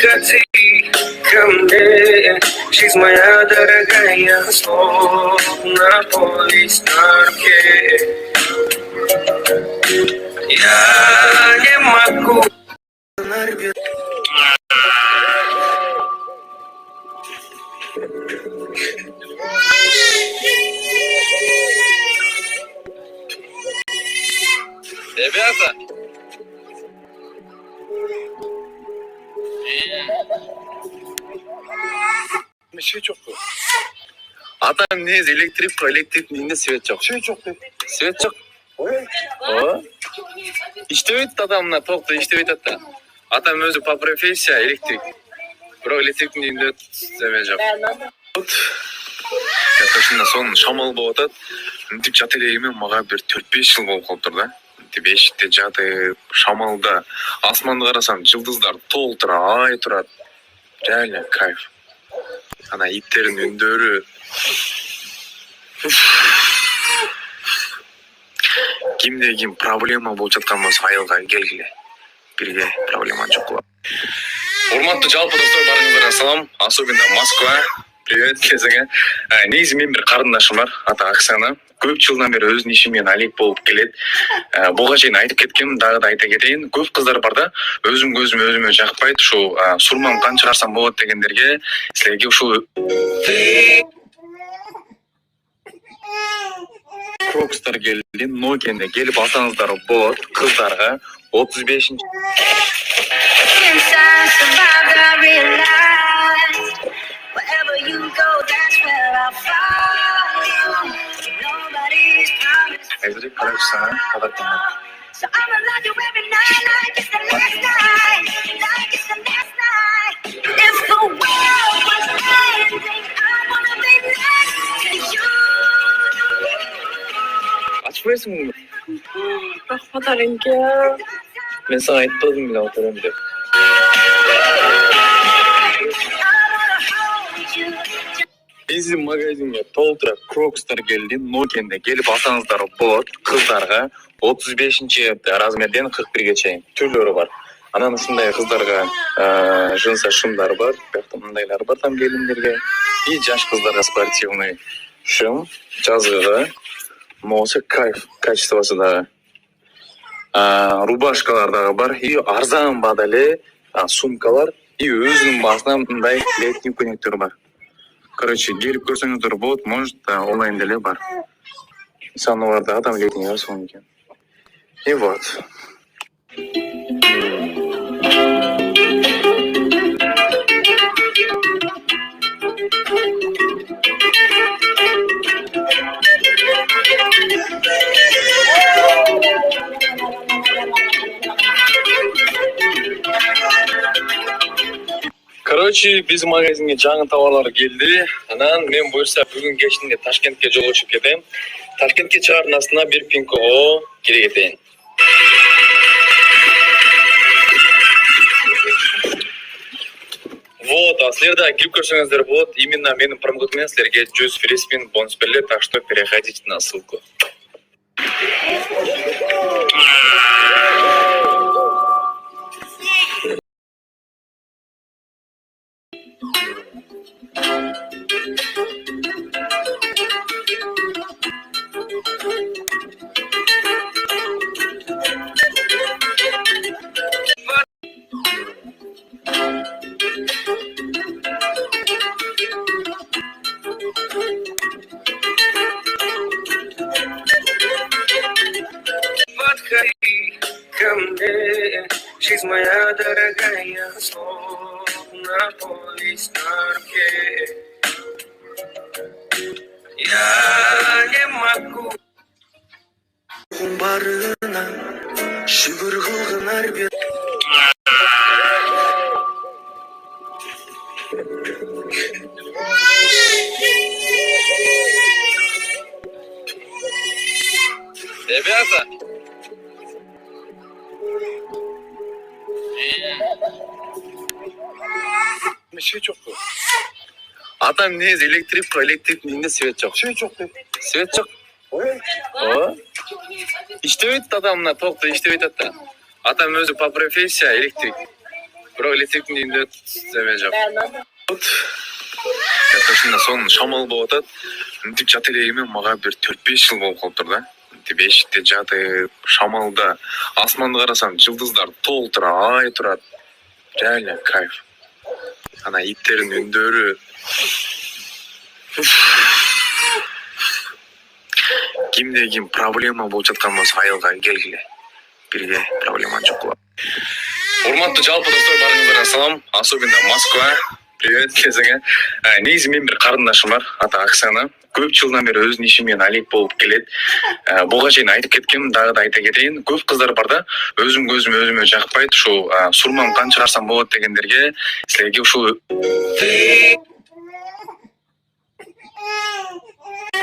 Ко мне, жизнь моя дорогая, словно повесть на руке. Я не могу. Ребята, Свет жоқ қой. атам не электрик не свет жоқ. Свет жоқ деп. Свет жоқ. Ой. О, иштебейт адам мына толықта иштебейт атты. Атам өзі по профессия электрик. Бирок электриктин үйүндө эме жок. Каташында сонун шамал болуп атат. Мынтип жат элегиме мага бир 4-5 жыл болуп калыптыр да. Мынтип эшикте жатып, шамалда асманды карасам, жылдыздар толтура, ай турат. Реально кайф. Ана иттердин үндөрү. Кимде ким проблема болуп жаткан болсо айылга келгиле. Бирге проблема жок кылат. Урматтуу жалпы достор, барыңыздарга салам. Особенно Москва. Привет кезиңе. Негизи мен бир карындашым бар, аты Оксана. Көп жылдан бери өзүнүн иши менен алек болуп келет. Буга чейин айтып кеткем, дагы да айта кетейин. Көп кыздар бар да, өзүмө жакпайт, ушу сурмам канча чыгарсам болот дегендерге, силерге ушул Крокстар келди, Нокияны келип алсаңыздар болот. Кыздарга 35. Айзрик, короче, sana kadar kendim. So I'ma love you every night like it's the last night, like it's the last night. If the world was ending, I wanna be next to you. Açmıyorsun mu? Bakmadarınki. Ben sana aytmadım bile oturum деп. Bizim magazinге толтура Крокстар келди, Нокияны келип алсаңыздар болот. Кыздарга 35 размерден 41ге чейин түрлөрү бар. Анан ушундай кыздарга жынса шымдар бар, бирок мындайлар бар там келиндерге. И жаш кыздарга спортивный шым, жазгыга. Мосы кайф, качествосы дагы. Рубашкалар дагы бар, и арзан баада эле сумкалар, и өзүнүн басына мындай летний көйнөктөр бар. Короче, келип көрсөңүздөр болот, может, онлайн деле бар. Санууларда там летний бар сонун экен. И вот. Короче, биз магазинге жаңы товарлар келди. Анан мен буюрса бүгүн кечинде Ташкентке жол учуп кетем. Ташкентке чыгаардын астына бир пинкого кире кетейин. Вот, а силер да кирип көрсөңүздөр болот. Именно менин промокод менен силерге 100 фри спин бонус берилет, так что переходите на ссылку. Подходи ко мне, жизнь моя дорогая, словно повесть на руке. Я не могу. Барына шүгүр кылгын ар бир. Ребята, Свет жоқ қой. атам негизи электриктин үйүндө свет жок. Свет жоқ деп. Свет жок. Ой. О, иштебейт адам мына толукта иштебейт атты. Атам өзү по профессия электрик. Бирок элестектин үйүндө эме жок. Ошондо сонун шамал болуп атат. Мынтип жат элегиме мага бир 4-5 жыл болуп калыптыр да. Мынтип эшикте жатып, шамалда асманды карасам, жылдыздар толтура, ай турат. Реально кайф. Ана иттердин үндөрү. Кимде ким проблема болуп жаткан болсо айылга келгиле. Бирге проблема жок болот. Урматтуу жалпы достор, барыңыздарга салам. Особенно Москва. Привет кезиңе. Негизи мен бир карындашым бар, аты Оксана. Көп жылдан бери өзүнүн иши менен алек болуп келет. Буга чейин айтып кеткем, дагы да айта кетейин. Көп кыздар бар да, өзүмө жакпайт, ушу сурмам канча чыгарсам болот дегендерге, силерге ушул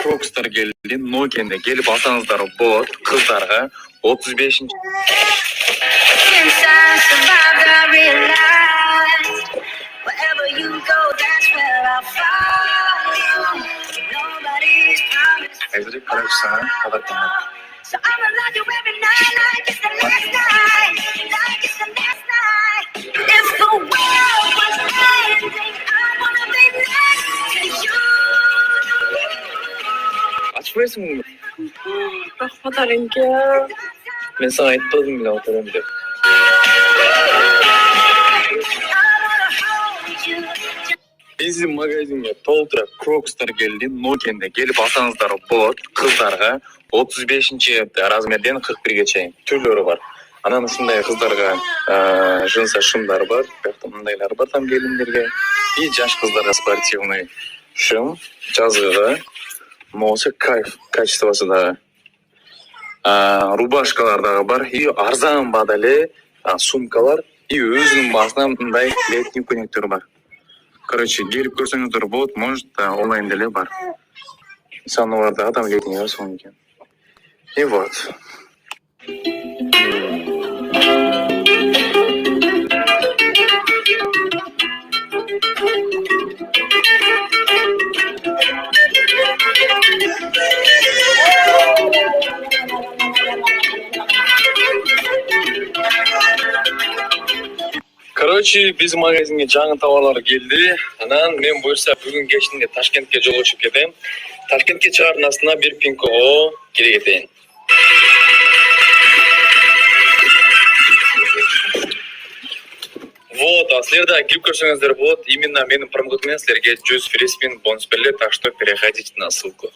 Крокстар келди, Нокенде келип алсаңыздар болот. Кыздарга 35. Since I survived, I realized wherever you go, that's where I'll follow. Nobody's promised. Айзек карачсана, кадаттан. So I'ma love you every night, like it's the last night, like it's the last night. If the world was ending, I wanna be next to you. Ачпайсың? Рахмат Аренке. Мен сага айтпадым эле отурам деп. Биздин магазинге толтура Крокстар келди, Нокенде келип алсаңыздар болот. Кыздарга 35 размерден 41ге чейин түрлөрү бар. Анан ушундай кыздарга жынса шымдар бар, бирок мындайлар бар там келиндерге. И жаш кыздарга спортивный шым, жазгыга. Мосы кайф, качествосы дагы. Рубашкалар дагы бар, и арзан баада эле сумкалар, и өзүнүн баасына мындай летний көйнөктөр бар. Короче, келип көрсөңүздөр болот, может, онлайн деле бар. Санууларда там летний бар сонун экен. И вот. Короче, биз магазинге жаңы товарлар келди. Анан мен буюрса бүгүн кечинде Ташкентке жол очуп кетем. Ташкентке чыгаардын астына бир пинкого кире кетейин. Вот, а силер да кирип көрсөңүздөр болот. Именно менин промокод менен силерге 100 free spin бонус берилет, так что переходите на ссылку.